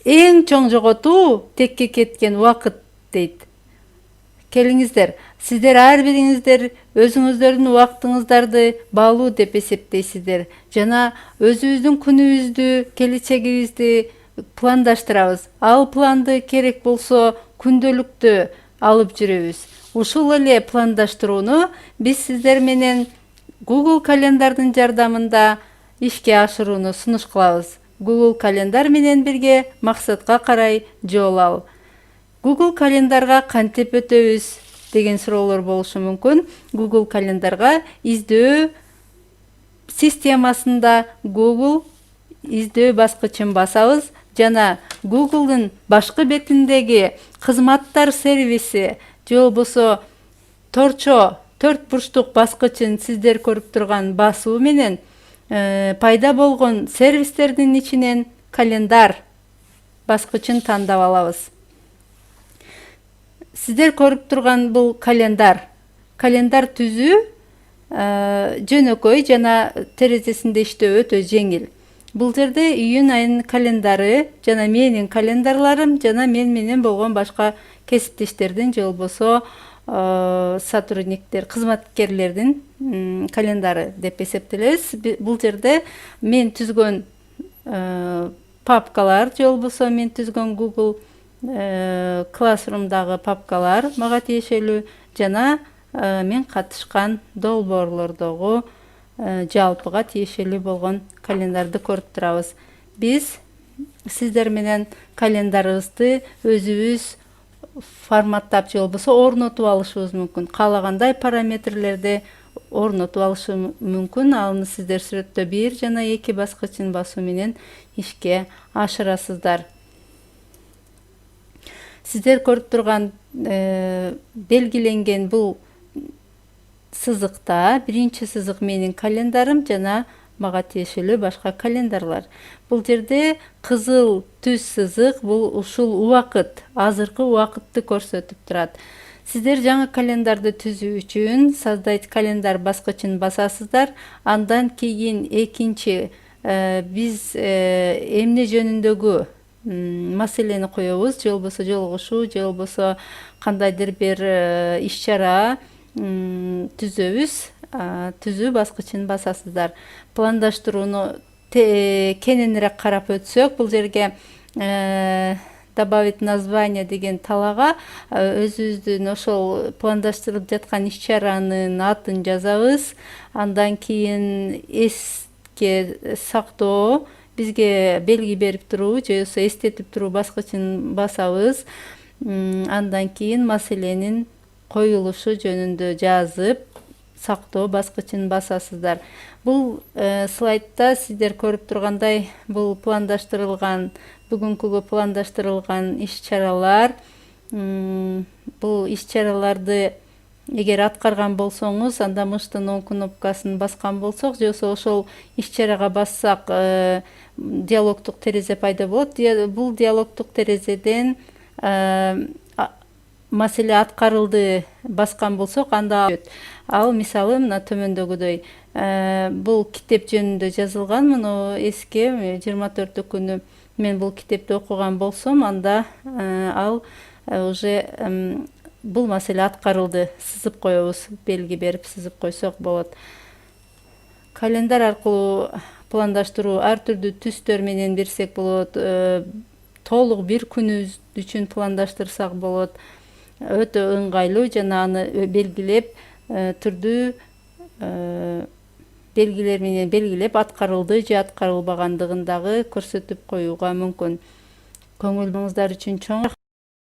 эң чоң жоготуу текке кеткен убакыт дейт. Келиңиздер, сиздер ар бириңиздер өзүңүздөрдүн убактыңыздарды баалуу деп эсептейсиздер жана өзүбүздүн күнүбүздү, келечегибизди пландаштырабыз. Ал планды керек болсо күндөлүктө алып жүрөбүз. Ушул эле пландаштырууну биз сиздер менен Google календардын жардамында ишке ашырууну сунуш кылабыз. Google календар менен бирге максатка карай жол ал. Google календарга кантип өтөбүз деген суроолор болушу мүмкүн. Google календарга издөө системасында Google издөө баскычын басабыз жана Google'дун башкы бетиндеги кызматтар сервиси же болбосо торчо төрт бурчтук баскычын сиздер көрүп турган басуу менен пайда болгон сервистердин ичинен календар баскычын тандап алабыз. Сиздер көрүп турган бул календар түзүү жөнөкөй жана терезесинде иштөө өтө жеңил. Бул жерде июнь айынын календары жана менин календарларым жана мен менен болгон башка кесиптештердин же болбосо сотрудниктер, кызматкерлердин календары деп эсептелебиз. Бул жерде мен түзгөн папкалар же болбосо мен түзгөн Google Classroom'дагы папкалар мага тиешелүү жана мен катышкан долбоорлордогу жалпыга тиешелүү болгон календарды көрүп турабыз. Биз сиздер менен календарыбызды өзүбүз форматтап же болбосо орнотуп алышыбыз мүмкүн. Каалагандай параметрлерди орнотуп алышы мүмкүн. Аны сиздер сүрөттө 1 жана 2 баскычын басуу менен ишке ашырасыздар. Сиздер көрүп турган белгиленген бул сызыкта биринчи сызык менин календарым жана мага тиешелүү башка календарлар. Бул жерде кызыл түз сызык бул ушул убакыт, азыркы убакытты көрсөтүп турат. Сиздер жаңы календарды түзүү үчүн создать календар баскычын басасыздар. Андан кийин экинчи биз эмне жөнүндөгү маселени коебуз, же болбосо жолугушуу, же болбосо кандайдыр бир иш-чара түзөбүз. Түзүү баскычын басасыздар. Пландаштырууну кененирээк карап өтсөк, бул жерге добавить название деген талага өзүбүздүн ошол пландаштырылып жаткан иш-чаранын атын жазабыз. Андан кийин эске сактоо, бизге белги берип туруу же болбосо эстетип туруу баскычын басабыз. Андан кийин маселенин коюлушу жөнүндө жазып, сактоо баскычын басасыздар. Бул слайдта сиздер көрүп тургандай, бул пландаштырылган, бүгүнкүгө пландаштырылган иш-чаралар. Бул иш-чараларды эгер аткарган болсоңуз, анда мыштын оң кнопкасын баскан болсок, же болбосо ошол иш-чарага бассак, диалогдук терезе пайда болот. Бул диалогдук терезеден маселе аткарылды баскан болсок, анда ал мисалы мына төмөндөгүдөй бул китеп жөнүндө жазылган. Муну эске 24 күнү мен бул китепти окуган болсом, анда ал уже бул маселе аткарылды. Сызып коебуз, белги берип сызып койсок болот. Календар аркылуу пландаштыруу ар түрдүү түстөр менен берсек болот. Толук бир күнүбүз үчүн пландаштырсак болот. Өтө ыңгайлуу жана аны белгилеп, түрдүү белгилер менен белгилеп аткарылды же аткарылбагандыгын дагы көрсөтүп коюуга мүмкүн. Көңүл бурууңуздар үчүн чоң